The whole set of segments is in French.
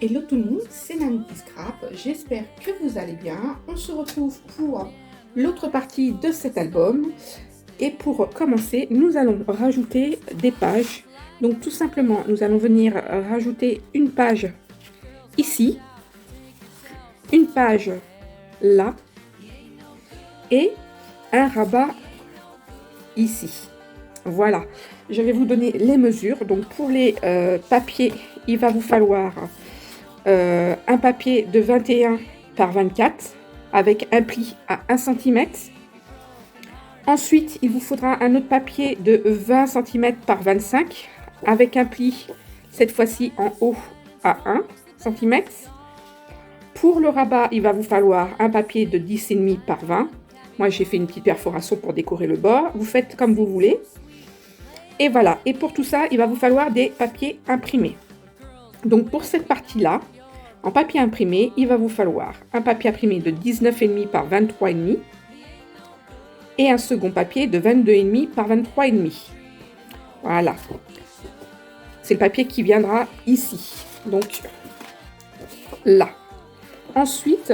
Hello tout le monde, c'est Nanouki Scrap, j'espère que vous allez bien. On se retrouve pour l'autre partie de cet album. Et pour commencer, nous allons rajouter des pages. Donc tout simplement, nous allons venir rajouter une page ici, une page là, et un rabat ici. Voilà, je vais vous donner les mesures. Donc pour les papiers, il va vous falloir un papier de 21 par 24 avec un pli à 1 cm. Ensuite, il vous faudra un autre papier de 20 cm par 25 avec un pli, cette fois-ci en haut, à 1 cm. Pour le rabat, il va vous falloir un papier de 10,5 par 20. Moi, j'ai fait une petite perforation pour décorer le bord. Vous faites comme vous voulez. Et voilà. Et pour tout ça, il va vous falloir des papiers imprimés. Donc, pour cette partie-là, en papier imprimé, il va vous falloir un papier imprimé de 19,5 par 23,5 et un second papier de 22,5 par 23,5. Voilà. C'est le papier qui viendra ici. Donc, là. Ensuite,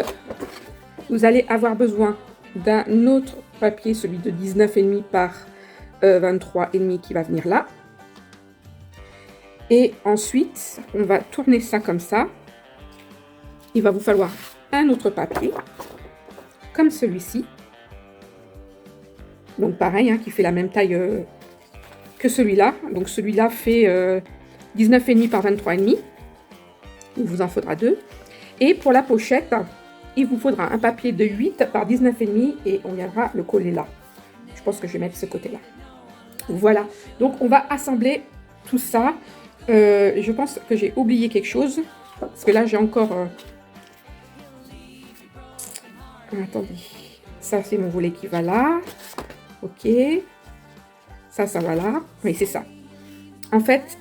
vous allez avoir besoin d'un autre papier, celui de 19,5 par 23,5 qui va venir là. Et ensuite, on va tourner ça comme ça. Il va vous falloir un autre papier, comme celui-ci. Donc pareil, hein, qui fait la même taille que celui-là. Donc celui-là fait 19,5 par 23,5. Il vous en faudra deux. Et pour la pochette, il vous faudra un papier de 8 par 19,5 et on viendra le coller là. Je pense que je vais mettre ce côté-là. Voilà. Donc on va assembler tout ça. Je pense que j'ai oublié quelque chose. Parce que là, j'ai encore... Attendez. Ça, c'est mon volet qui va là. Ok. Ça va là. Oui, c'est ça. En fait,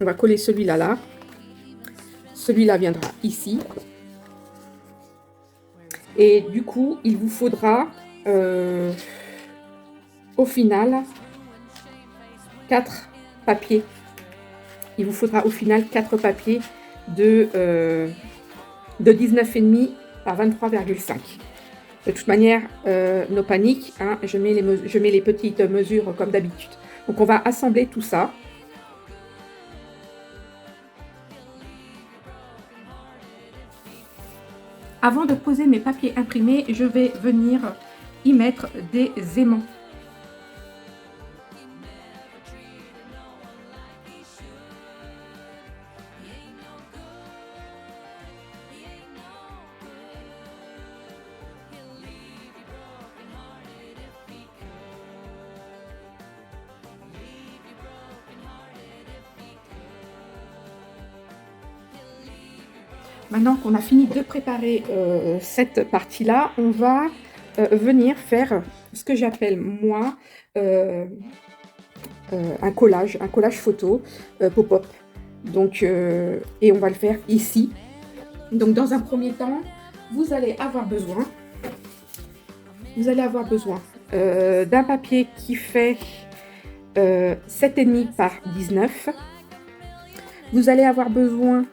on va coller celui-là là. Celui-là viendra ici. Et du coup, il vous faudra au final 4 papiers. Il vous faudra au final 4 papiers de 19,5 par 23,5. De toute manière, no panique, hein, je mets les petites mesures comme d'habitude. Donc on va assembler tout ça. Avant de poser mes papiers imprimés, je vais venir y mettre des aimants. Maintenant qu'on a fini de préparer cette partie-là, on va venir faire ce que j'appelle moi un collage photo pop-up. Donc, et on va le faire ici. Donc, dans un premier temps, vous allez avoir besoin d'un papier qui fait 7,5 par 19. Vous allez avoir besoin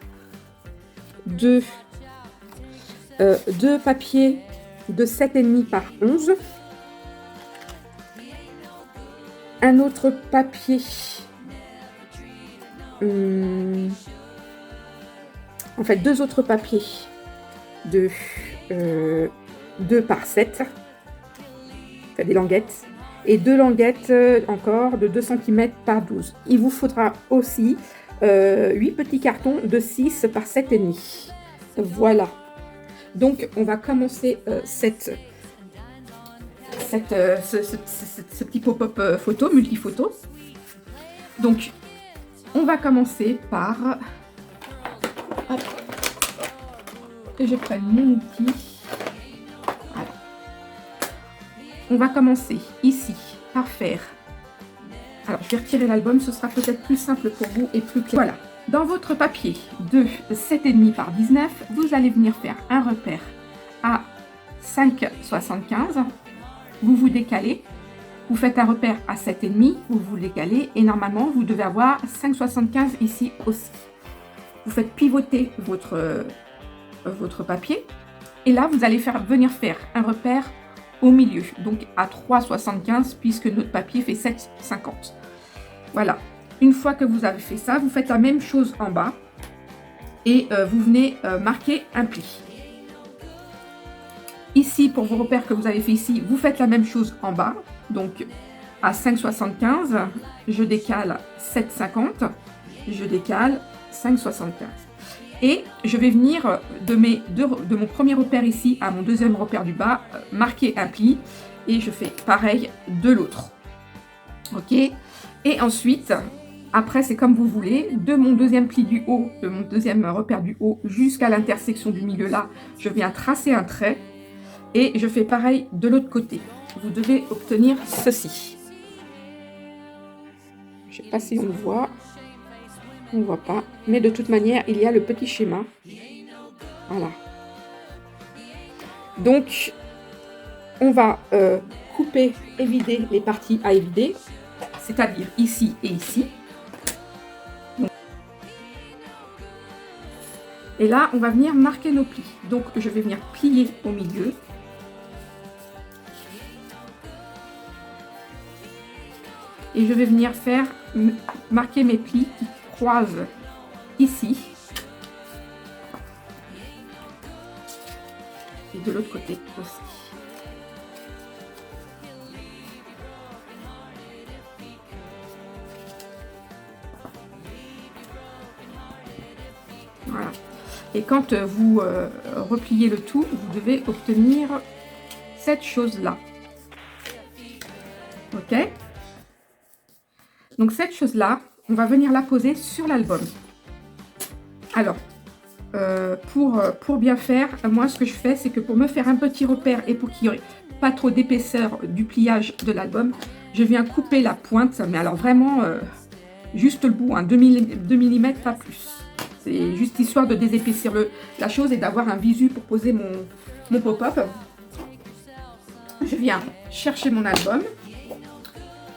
de 2 papiers de 7,5 par 11, un autre papier en fait 2 autres papiers de 2 par 7, enfin des languettes, et 2 languettes encore de 2 cm par 12. Il vous faudra aussi 8 petits cartons de 6 par 7,5. Voilà. Donc, on va commencer ce petit pop-up photo, multi-photo. Donc, on va commencer par... Hop, que je prenne mon outil. Voilà. On va commencer ici par faire... Alors, je vais retirer l'album, ce sera peut-être plus simple pour vous et plus clair. Voilà. Dans votre papier de 7,5 par 19, vous allez venir faire un repère à 5,75. Vous vous décalez. Vous faites un repère à 7,5, vous vous décalez. Et normalement, vous devez avoir 5,75 ici aussi. vous faites pivoter votre papier. Et là, vous allez venir faire un repère au milieu, donc à 3,75 puisque notre papier fait 7,50. Voilà. Une fois que vous avez fait ça, vous faites la même chose en bas et vous venez marquer un pli. Ici, pour vos repères que vous avez fait ici, vous faites la même chose en bas. Donc, à 5,75, je décale 7,50, je décale 5,75. Et je vais venir de mon premier repère ici à mon deuxième repère du bas, marquer un pli. Et je fais pareil de l'autre. Ok? Et ensuite, après, c'est comme vous voulez. De mon deuxième pli du haut, de mon deuxième repère du haut, jusqu'à l'intersection du milieu là, je viens tracer un trait. Et je fais pareil de l'autre côté. Vous devez obtenir ceci. Je ne sais pas si on le voit. On ne voit pas. Mais de toute manière, il y a le petit schéma. Voilà. Donc, on va couper et vider les parties à évider. C'est-à-dire ici et ici. Et là, on va venir marquer nos plis. Donc, je vais venir plier au milieu. Et je vais venir marquer mes plis qui croisent ici. Et de l'autre côté aussi. Voilà. Et quand vous repliez le tout, vous devez obtenir cette chose-là. Ok? Donc cette chose-là, on va venir la poser sur l'album. Alors, pour bien faire, moi ce que je fais, c'est que pour me faire un petit repère et pour qu'il n'y ait pas trop d'épaisseur du pliage de l'album, je viens couper la pointe, mais alors vraiment juste le bout, hein, 2 mm, pas plus. C'est juste histoire de désépaissir la chose et d'avoir un visu pour poser mon pop-up. Je viens chercher mon album,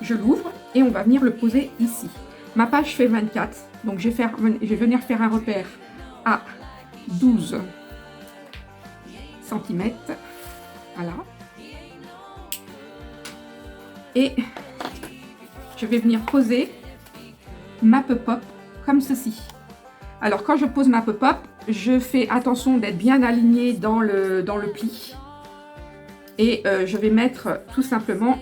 je l'ouvre et on va venir le poser ici. Ma page fait 24, donc je vais venir faire un repère à 12 cm. Voilà. Et je vais venir poser ma pop-up comme ceci. Alors quand je pose ma pop-up, je fais attention d'être bien aligné dans le pli. Et je vais mettre tout simplement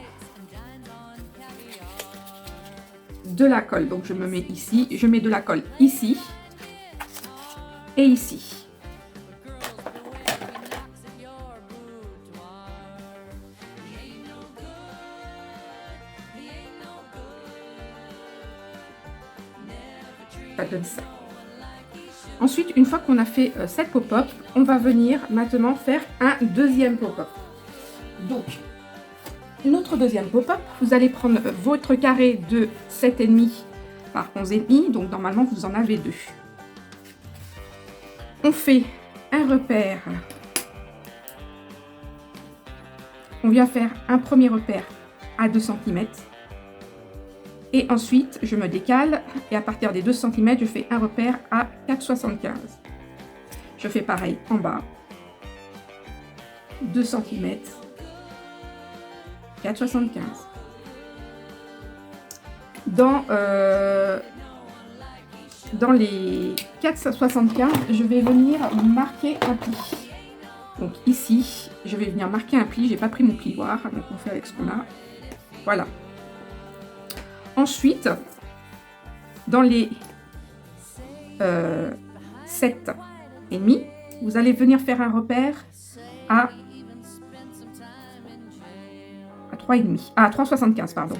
de la colle. Donc je me mets ici, je mets de la colle ici et ici. Ça donne ça. Ensuite, une fois qu'on a fait cette pop-up, on va venir maintenant faire un deuxième pop-up. Donc, notre deuxième pop-up, vous allez prendre votre carré de 7,5 par 11,5, donc normalement vous en avez 2. On fait un repère. On vient faire un premier repère à 2 cm. Et ensuite, je me décale et à partir des 2 cm, je fais un repère à 4,75. Je fais pareil en bas. 2 cm. 4,75. Dans les 4,75, je vais venir marquer un pli. Donc ici, je vais venir marquer un pli. J'ai pas pris mon plioir, donc on fait avec ce qu'on a. Voilà. Ensuite, dans les 7,5, vous allez venir faire un repère à 3,75, pardon.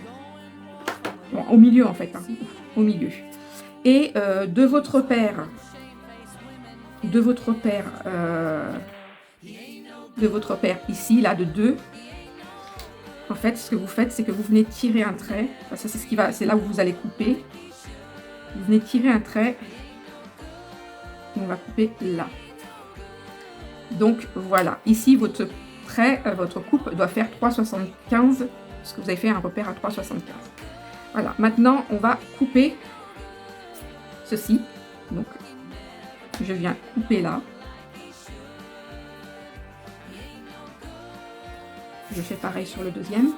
Bon, au milieu en fait, hein, au milieu. Et de votre repère ici, là, de 2, en fait, ce que vous faites, c'est que vous venez tirer un trait. Enfin, ça, c'est là où vous allez couper. Vous venez tirer un trait. Et on va couper là. Donc, voilà. Ici, votre trait, votre coupe doit faire 3,75, parce que vous avez fait un repère à 3,75. Voilà. Maintenant, on va couper ceci. Donc, je viens couper là. Je fais pareil sur le deuxième.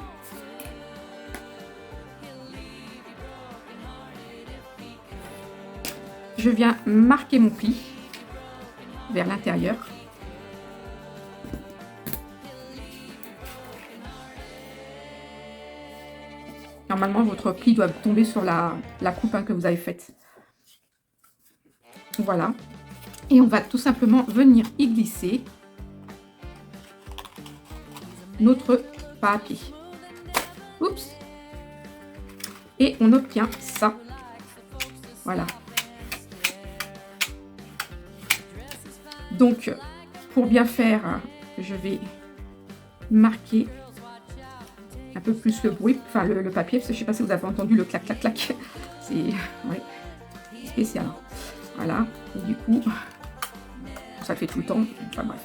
Je viens marquer mon pli vers l'intérieur. Normalement, votre pli doit tomber sur la coupe que vous avez faite. Voilà. Et on va tout simplement venir y glisser notre papier. Oups. Et on obtient ça. Voilà. Donc, pour bien faire, je vais marquer un peu plus le bruit, enfin le papier, parce que je ne sais pas si vous avez entendu le clac, clac, clac. C'est ouais, spécial. Voilà. Et du coup, ça le fait tout le temps. Enfin bref.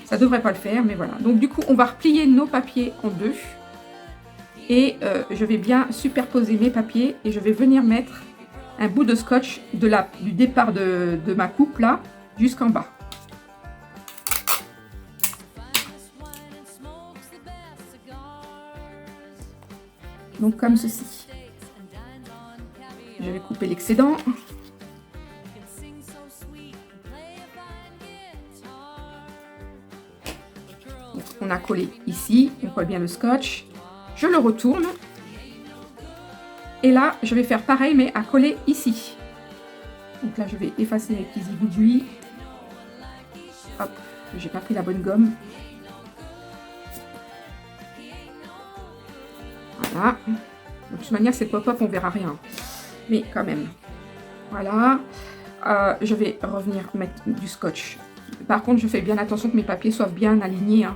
Ça devrait pas le faire, mais voilà. Donc du coup, on va replier nos papiers en deux. Et je vais bien superposer mes papiers et je vais venir mettre un bout de scotch du départ de ma coupe là jusqu'en bas. Donc comme ceci. Je vais couper l'excédent. Donc, on a collé ici, on colle bien le scotch. Je le retourne. Et là, je vais faire pareil, mais à coller ici. Donc là, je vais effacer les petits zigouigouis. Hop, j'ai pas pris la bonne gomme. Voilà. De toute manière, c'est pop-up, on verra rien. Mais quand même. Voilà. Je vais revenir mettre du scotch. Par contre, je fais bien attention que mes papiers soient bien alignés hein,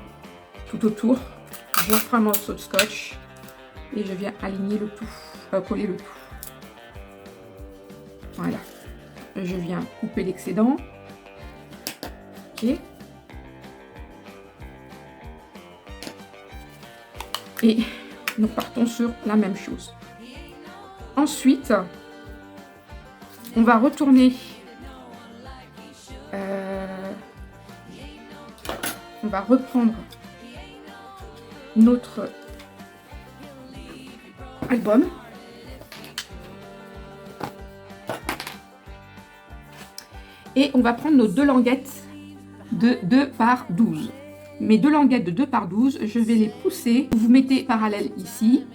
tout autour. Je reprends un morceau de scotch et je viens aligner le tout, coller le tout. Voilà. Je viens couper l'excédent. Ok. Et nous partons sur la même chose. Ensuite, on va retourner. On va reprendre notre album. Et on va prendre nos deux languettes de 2 par 12. Mes deux languettes de 2 par 12, je vais les pousser. Vous mettez parallèle ici.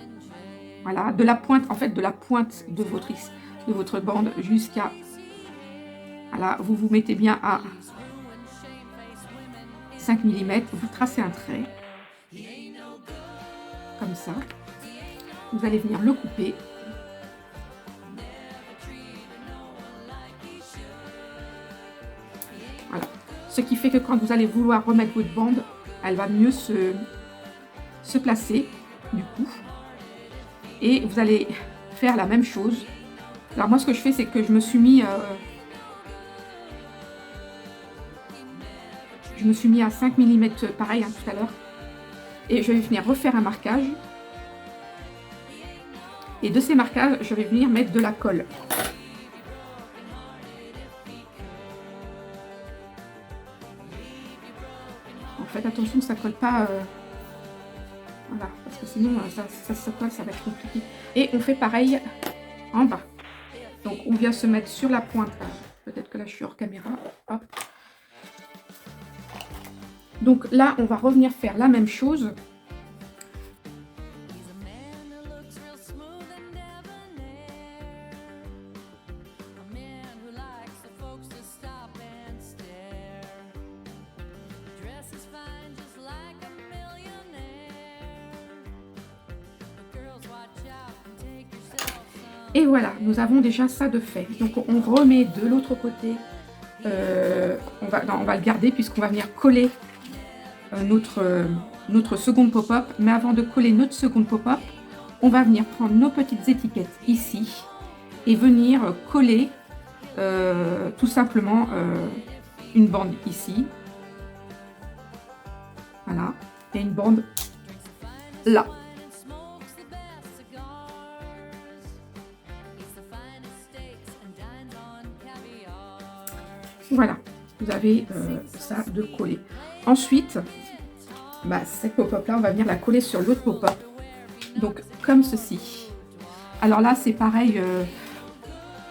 Voilà, de la pointe, en fait, de la pointe de votre bande jusqu'à... Voilà, vous vous mettez bien à 5 mm. Vous tracez un trait. Comme ça. Vous allez venir le couper. Voilà. Ce qui fait que quand vous allez vouloir remettre votre bande, elle va mieux se placer, du coup. Et vous allez faire la même chose. Alors moi, ce que je fais, c'est que je me suis mis à 5 mm, pareil, hein, tout à l'heure. Et je vais venir refaire un marquage. Et de ces marquages, je vais venir mettre de la colle. Faites attention que ça ne colle pas. Voilà, parce que sinon, ça se colle, ça va être compliqué. Et on fait pareil en bas. Donc, on vient se mettre sur la pointe. Peut-être que là, je suis hors caméra. Hop. Donc là, on va revenir faire la même chose. Et voilà, nous avons déjà ça de fait. Donc on remet de l'autre côté, on va le garder puisqu'on va venir coller notre seconde pop-up. Mais avant de coller notre seconde pop-up, on va venir prendre nos petites étiquettes ici et venir coller tout simplement une bande ici. Voilà, et une bande là. Voilà, vous avez ça de coller. Ensuite, bah, cette pop-up là, on va venir la coller sur l'autre pop-up. Donc, comme ceci. Alors là, c'est pareil,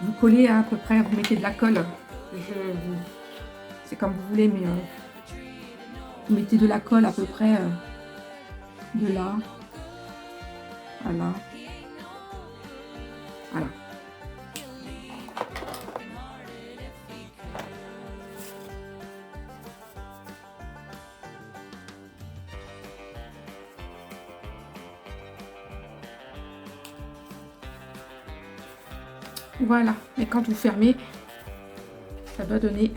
vous collez à peu près, vous mettez de la colle. C'est comme vous voulez, mais vous mettez de la colle à peu près de là. Voilà. Voilà. Voilà, et quand vous fermez, ça doit donner,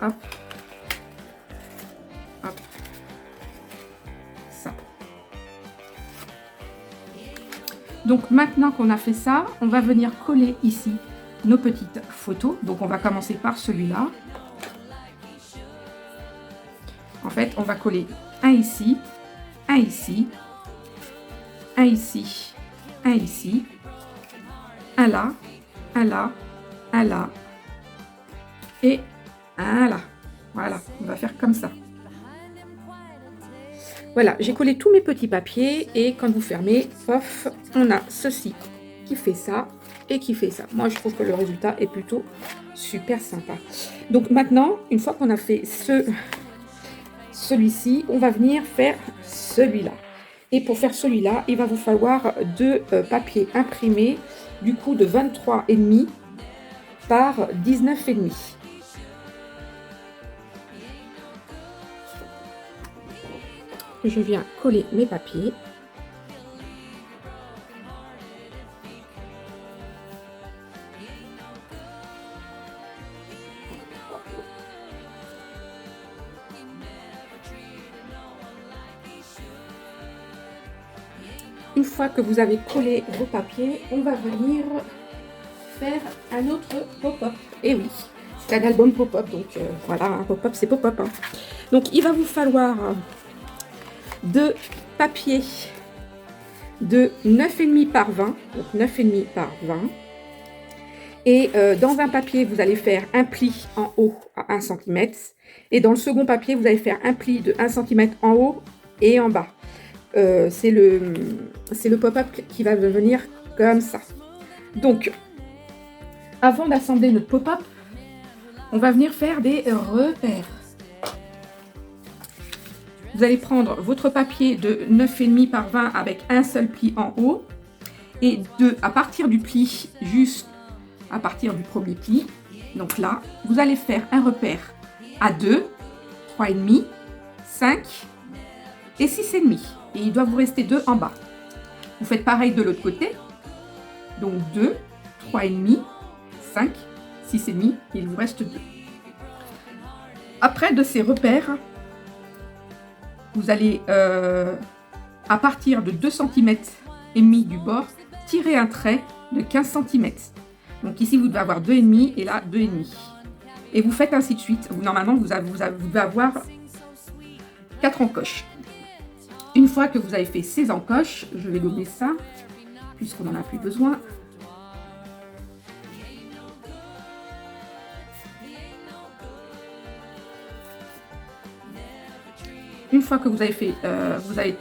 hop, hop, ça. Donc maintenant qu'on a fait ça, on va venir coller ici nos petites photos. Donc on va commencer par celui-là. En fait, on va coller un ici, un ici, un ici, un ici, un là, un là, un là, et un là. Voilà, on va faire comme ça. Voilà, j'ai collé tous mes petits papiers et quand vous fermez, pof, on a ceci qui fait ça et qui fait ça. Moi, je trouve que le résultat est plutôt super sympa. Donc maintenant, une fois qu'on a fait celui-ci, on va venir faire celui-là. Et pour faire celui-là, il va vous falloir deux papiers imprimés du coup de 23,5 par 19,5. Je viens coller mes papiers. Une fois que vous avez collé vos papiers, on va venir faire un autre pop-up. Et oui, c'est un album pop-up, donc voilà, un pop-up, c'est pop-up. Hein. Donc il va vous falloir deux papiers de 9,5 par 20, donc 9,5 par 20. Et dans un papier, vous allez faire un pli en haut à 1 cm. Et dans le second papier, vous allez faire un pli de 1 cm en haut et en bas. C'est le pop-up qui va venir comme ça. Donc, avant d'assembler notre pop-up, on va venir faire des repères. Vous allez prendre votre papier de 9,5 par 20 avec un seul pli en haut. Et à partir du pli, juste à partir du premier pli, donc là, vous allez faire un repère à 2, 3,5, 5 et 6,5. Et il doit vous rester 2 en bas. Vous faites pareil de l'autre côté. Donc 2, 3,5, 5, 6,5 et il vous reste 2. Après de ces repères, vous allez, à partir de 2 cm et demi du bord, tirer un trait de 15 cm. Donc ici, vous devez avoir 2,5 et là, 2,5. Et vous faites ainsi de suite. Normalement, vous devez avoir 4 encoches. Une fois que vous avez fait ces encoches, je vais gommer ça, puisqu'on n'en a plus besoin. Une fois que vous avez fait, vous avez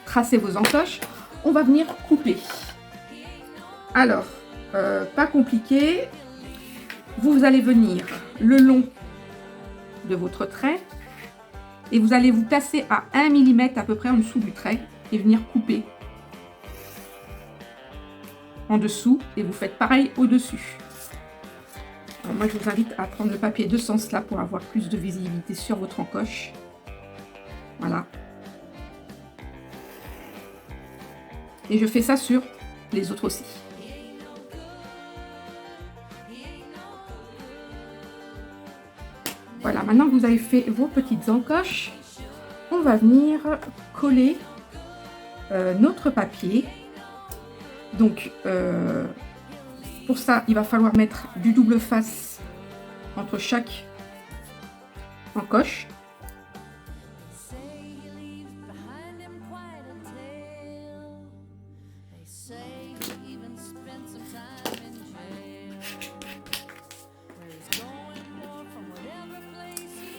tracé vos encoches, on va venir couper. Alors, pas compliqué, vous allez venir le long de votre trait et vous allez vous placer à 1 mm à peu près en dessous du trait et venir couper en dessous et vous faites pareil au-dessus. Moi, je vous invite à prendre le papier de ce sens-là pour avoir plus de visibilité sur votre encoche. Voilà. Et je fais ça sur les autres aussi. Voilà, maintenant que vous avez fait vos petites encoches, on va venir coller notre papier. Donc, pour ça, il va falloir mettre du double face entre chaque encoche.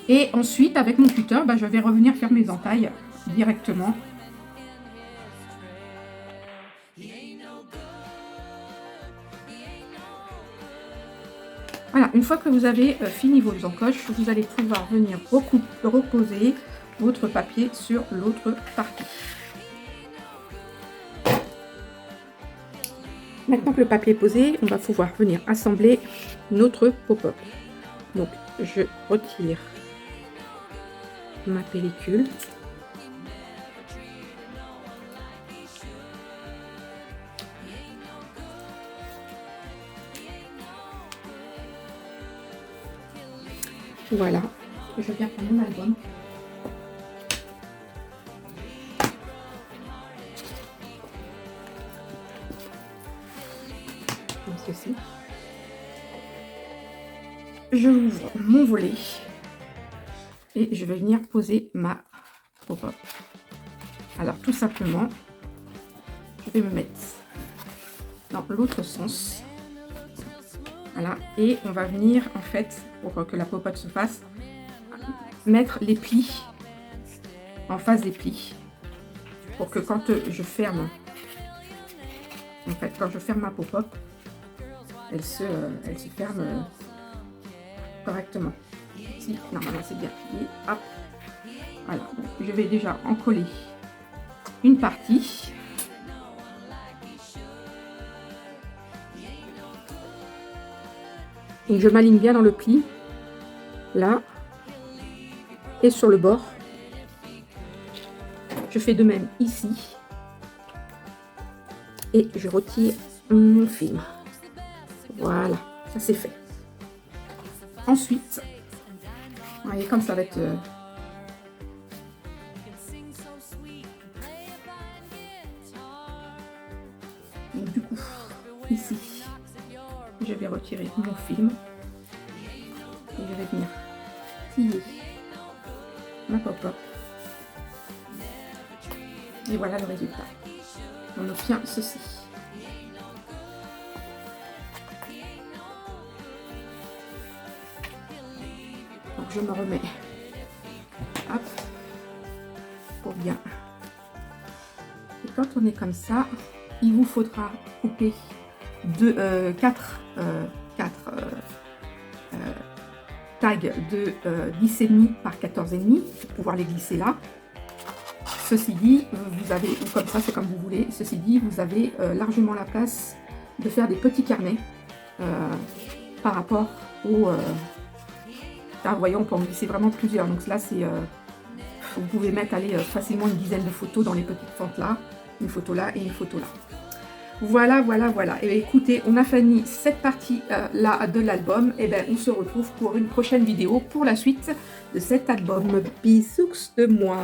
Et ensuite, avec mon cutter, je vais revenir faire mes entailles directement. Voilà, une fois que vous avez fini vos encoches, vous allez pouvoir venir reposer votre papier sur l'autre partie. Maintenant que le papier est posé, on va pouvoir venir assembler notre pop-up. Donc, je retire ma pellicule. Voilà, je viens prendre mon album. Comme ceci. Je ouvre mon volet et je vais venir poser ma pop-up. Alors tout simplement, je vais me mettre dans l'autre sens. Voilà, et on va venir en fait, pour que la pop-up se fasse, mettre les plis en face des plis. Pour que quand je ferme, en fait, quand je ferme ma pop-up, elle se ferme correctement. Si, normalement c'est bien plié. Hop. Voilà, donc, je vais déjà en coller une partie. Et je m'aligne bien dans le pli, là, et sur le bord. Je fais de même ici. Et je retire mon film. Voilà, ça c'est fait. Ensuite, vous voyez comme ça va être... Donc, du coup, ici, je vais retirer mon film. Et je vais venir plier ma pop-up. Et voilà le résultat. On obtient ceci. Donc je me remets. Hop. Pour bien. Et quand on est comme ça, il vous faudra couper 4 tags de 10,5 par 14,5 pour pouvoir les glisser là. Ceci dit, vous avez, ou comme ça, c'est comme vous voulez, ceci dit, vous avez largement la place de faire des petits carnets par rapport au... là, vous voyez, on peut en glisser vraiment plusieurs. Donc là, c'est... vous pouvez mettre facilement une dizaine de photos dans les petites fentes là. Une photo là et une photo là. Voilà, voilà, voilà. Et écoutez, on a fini cette partie là de l'album. Et bien, on se retrouve pour une prochaine vidéo pour la suite de cet album. Bisous de moi.